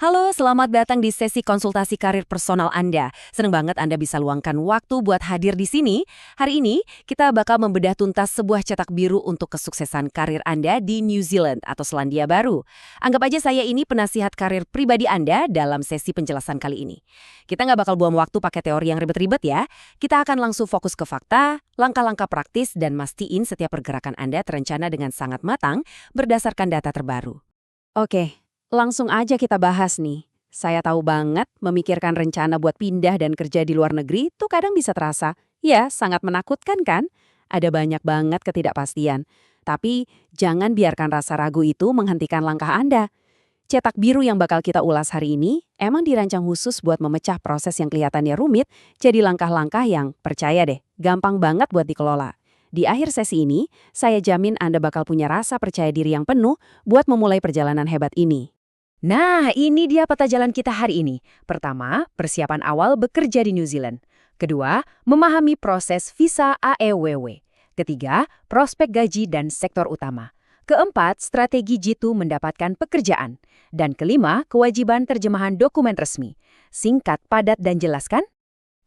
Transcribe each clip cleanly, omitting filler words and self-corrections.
Halo, selamat datang di sesi konsultasi karir personal Anda. Senang banget Anda bisa luangkan waktu buat hadir di sini. Hari ini, kita bakal membedah tuntas sebuah cetak biru untuk kesuksesan karir Anda di New Zealand atau Selandia Baru. Anggap aja saya ini penasihat karir pribadi Anda dalam sesi penjelasan kali ini. Kita nggak bakal buang waktu pakai teori yang ribet-ribet ya. Kita akan langsung fokus ke fakta, langkah-langkah praktis, dan mastiin setiap pergerakan Anda terencana dengan sangat matang berdasarkan data terbaru. Oke. Langsung aja kita bahas nih. Saya tahu banget memikirkan rencana buat pindah dan kerja di luar negeri tuh kadang bisa terasa, ya sangat menakutkan kan? Ada banyak banget ketidakpastian. Tapi jangan biarkan rasa ragu itu menghentikan langkah Anda. Cetak biru yang bakal kita ulas hari ini emang dirancang khusus buat memecah proses yang kelihatannya rumit jadi langkah-langkah yang, percaya deh, gampang banget buat dikelola. Di akhir sesi ini, saya jamin Anda bakal punya rasa percaya diri yang penuh buat memulai perjalanan hebat ini. Nah, ini dia peta jalan kita hari ini. Pertama, persiapan awal bekerja di New Zealand. Kedua, memahami proses visa AEWW. Ketiga, prospek gaji dan sektor utama. Keempat, strategi jitu mendapatkan pekerjaan. Dan kelima, kewajiban terjemahan dokumen resmi. Singkat, padat, dan jelas kan?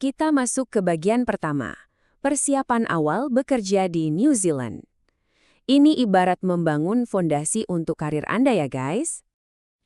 Kita masuk ke bagian pertama. Persiapan awal bekerja di New Zealand. Ini ibarat membangun fondasi untuk karir Anda ya guys.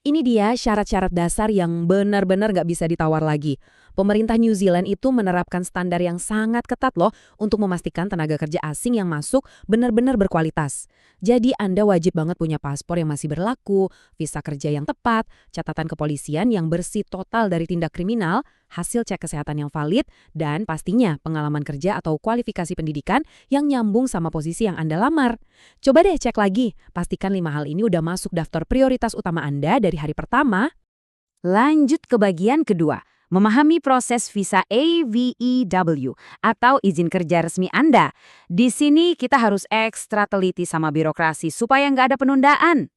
Ini dia syarat-syarat dasar yang benar-benar nggak bisa ditawar lagi. Pemerintah New Zealand itu menerapkan standar yang sangat ketat loh untuk memastikan tenaga kerja asing yang masuk benar-benar berkualitas. Jadi Anda wajib banget punya paspor yang masih berlaku, visa kerja yang tepat, catatan kepolisian yang bersih total dari tindak kriminal, hasil cek kesehatan yang valid, dan pastinya pengalaman kerja atau kualifikasi pendidikan yang nyambung sama posisi yang Anda lamar. Coba deh cek lagi, pastikan 5 hal ini udah masuk daftar prioritas utama Anda dari hari pertama. Lanjut ke bagian kedua, memahami proses visa AVEW atau izin kerja resmi Anda. Di sini kita harus ekstra teliti sama birokrasi supaya nggak ada penundaan.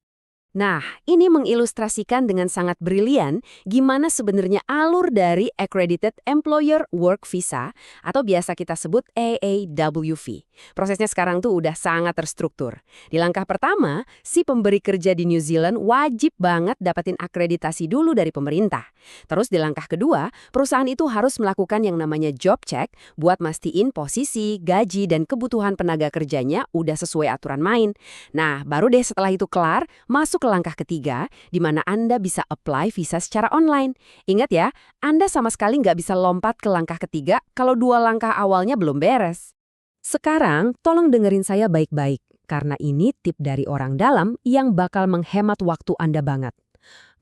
Nah, ini mengilustrasikan dengan sangat brilian gimana sebenarnya alur dari Accredited Employer Work Visa atau biasa kita sebut AAWV. Prosesnya sekarang tuh udah sangat terstruktur. Di langkah pertama, si pemberi kerja di New Zealand wajib banget dapetin akreditasi dulu dari pemerintah. Terus di langkah kedua, perusahaan itu harus melakukan yang namanya job check buat mastiin posisi, gaji, dan kebutuhan tenaga kerjanya udah sesuai aturan main. Nah, baru deh setelah itu kelar, masuk ke langkah ketiga, di mana Anda bisa apply visa secara online. Ingat ya, Anda sama sekali nggak bisa lompat ke langkah ketiga kalau 2 langkah awalnya belum beres. Sekarang, tolong dengerin saya baik-baik, karena ini tip dari orang dalam yang bakal menghemat waktu Anda banget.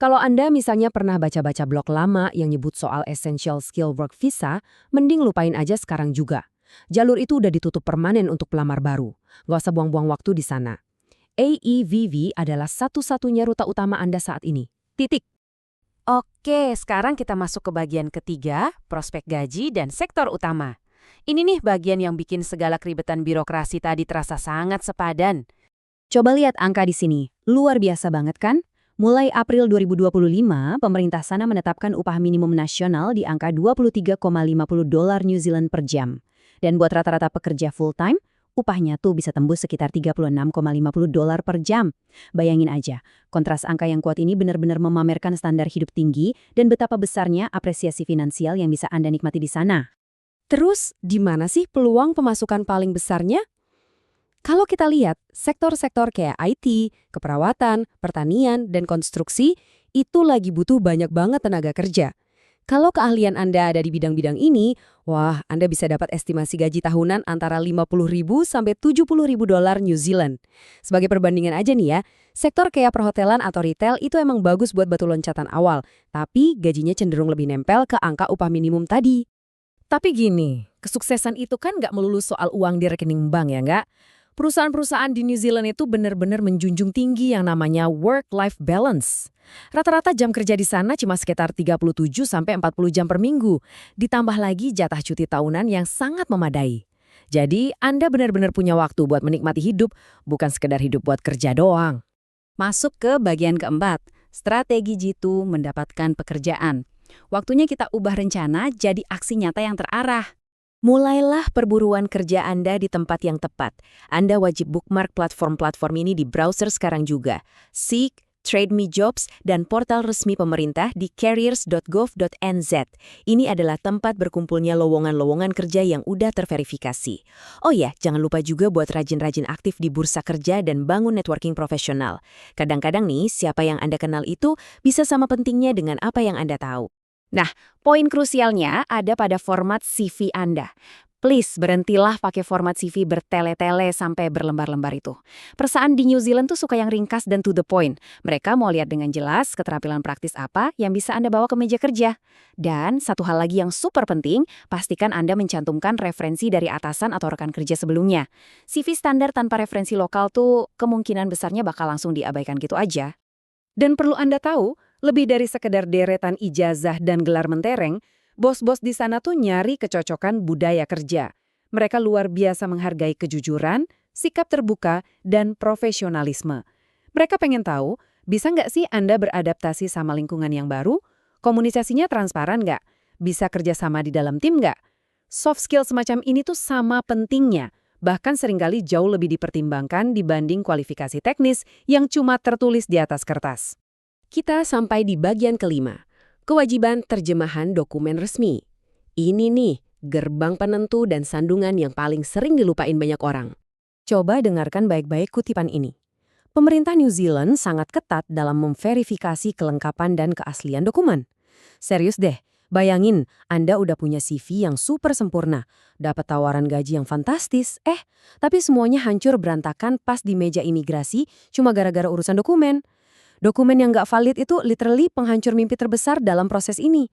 Kalau Anda misalnya pernah baca-baca blog lama yang nyebut soal Essential Skill Work Visa, mending lupain aja sekarang juga. Jalur itu udah ditutup permanen untuk pelamar baru. Nggak usah buang-buang waktu di sana. AEVV adalah satu-satunya rute utama Anda saat ini. Titik. Oke, sekarang kita masuk ke bagian ketiga, prospek gaji dan sektor utama. Ini nih bagian yang bikin segala keribetan birokrasi tadi terasa sangat sepadan. Coba lihat angka di sini, luar biasa banget kan? Mulai April 2025, pemerintah sana menetapkan upah minimum nasional di angka $23,50 New Zealand per jam. Dan buat rata-rata pekerja full-time, upahnya tuh bisa tembus sekitar $36,50 per jam. Bayangin aja, kontras angka yang kuat ini benar-benar memamerkan standar hidup tinggi dan betapa besarnya apresiasi finansial yang bisa Anda nikmati di sana. Terus, di mana sih peluang pemasukan paling besarnya? Kalau kita lihat, sektor-sektor kayak IT, keperawatan, pertanian, dan konstruksi, itu lagi butuh banyak banget tenaga kerja. Kalau keahlian Anda ada di bidang-bidang ini, wah, Anda bisa dapat estimasi gaji tahunan antara $50.000 sampai $70.000 New Zealand. Sebagai perbandingan aja nih ya, sektor kayak perhotelan atau retail itu emang bagus buat batu loncatan awal, tapi gajinya cenderung lebih nempel ke angka upah minimum tadi. Tapi gini, kesuksesan itu kan nggak melulu soal uang di rekening bank ya nggak? Perusahaan-perusahaan di New Zealand itu benar-benar menjunjung tinggi yang namanya work-life balance. Rata-rata jam kerja di sana cuma sekitar 37 sampai 40 jam per minggu, ditambah lagi jatah cuti tahunan yang sangat memadai. Jadi, Anda benar-benar punya waktu buat menikmati hidup, bukan sekedar hidup buat kerja doang. Masuk ke bagian keempat, strategi jitu mendapatkan pekerjaan. Waktunya kita ubah rencana jadi aksi nyata yang terarah. Mulailah perburuan kerja Anda di tempat yang tepat. Anda wajib bookmark platform-platform ini di browser sekarang juga. Seek, Trade Me Jobs, dan portal resmi pemerintah di careers.gov.nz. Ini adalah tempat berkumpulnya lowongan-lowongan kerja yang udah terverifikasi. Oh ya, jangan lupa juga buat rajin-rajin aktif di bursa kerja dan bangun networking profesional. Kadang-kadang nih, siapa yang Anda kenal itu bisa sama pentingnya dengan apa yang Anda tahu. Nah, poin krusialnya ada pada format CV Anda. Please, berhentilah pakai format CV bertele-tele sampai berlembar-lembar itu. Perusahaan di New Zealand tuh suka yang ringkas dan to the point. Mereka mau lihat dengan jelas keterampilan praktis apa yang bisa Anda bawa ke meja kerja. Dan satu hal lagi yang super penting, pastikan Anda mencantumkan referensi dari atasan atau rekan kerja sebelumnya. CV standar tanpa referensi lokal tuh kemungkinan besarnya bakal langsung diabaikan gitu aja. Dan perlu Anda tahu, lebih dari sekedar deretan ijazah dan gelar mentereng, bos-bos di sana tuh nyari kecocokan budaya kerja. Mereka luar biasa menghargai kejujuran, sikap terbuka, dan profesionalisme. Mereka pengen tahu, bisa nggak sih Anda beradaptasi sama lingkungan yang baru? Komunikasinya transparan nggak? Bisa kerjasama di dalam tim nggak? Soft skill semacam ini tuh sama pentingnya, bahkan seringkali jauh lebih dipertimbangkan dibanding kualifikasi teknis yang cuma tertulis di atas kertas. Kita sampai di bagian kelima. Kewajiban terjemahan dokumen resmi. Ini nih, gerbang penentu dan sandungan yang paling sering dilupain banyak orang. Coba dengarkan baik-baik kutipan ini. Pemerintah New Zealand sangat ketat dalam memverifikasi kelengkapan dan keaslian dokumen. Serius deh, bayangin Anda udah punya CV yang super sempurna, dapat tawaran gaji yang fantastis, tapi semuanya hancur berantakan pas di meja imigrasi cuma gara-gara urusan dokumen. Dokumen yang nggak valid itu literally penghancur mimpi terbesar dalam proses ini.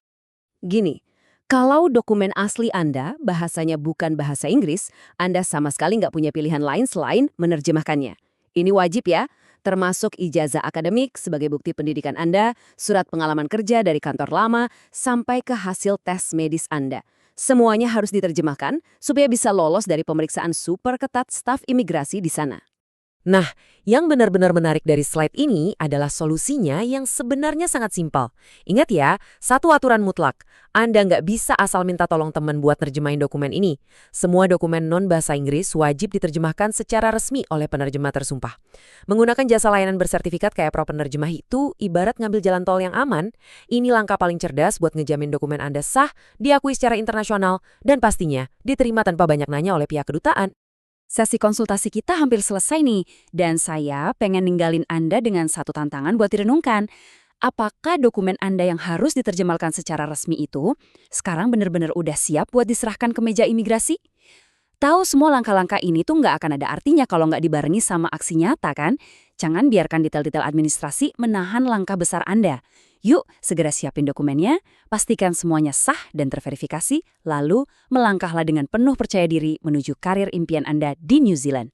Gini, kalau dokumen asli Anda bahasanya bukan bahasa Inggris, Anda sama sekali nggak punya pilihan lain selain menerjemahkannya. Ini wajib ya, termasuk ijazah akademik sebagai bukti pendidikan Anda, surat pengalaman kerja dari kantor lama, sampai ke hasil tes medis Anda. Semuanya harus diterjemahkan supaya bisa lolos dari pemeriksaan super ketat staf imigrasi di sana. Nah, yang benar-benar menarik dari slide ini adalah solusinya yang sebenarnya sangat simpel. Ingat ya, satu aturan mutlak. Anda nggak bisa asal minta tolong teman buat nerjemahin dokumen ini. Semua dokumen non-bahasa Inggris wajib diterjemahkan secara resmi oleh penerjemah tersumpah. Menggunakan jasa layanan bersertifikat kayak pro penerjemah itu ibarat ngambil jalan tol yang aman. Ini langkah paling cerdas buat ngejamin dokumen Anda sah, diakui secara internasional, dan pastinya diterima tanpa banyak nanya oleh pihak kedutaan. Sesi konsultasi kita hampir selesai nih, dan saya pengen ninggalin Anda dengan satu tantangan buat direnungkan. Apakah dokumen Anda yang harus diterjemahkan secara resmi itu sekarang benar-benar udah siap buat diserahkan ke meja imigrasi? Tahu semua langkah-langkah ini tuh nggak akan ada artinya kalau nggak dibarengi sama aksi nyata kan? Jangan biarkan detail-detail administrasi menahan langkah besar Anda. Yuk, segera siapin dokumennya, pastikan semuanya sah dan terverifikasi, lalu melangkahlah dengan penuh percaya diri menuju karir impian Anda di New Zealand.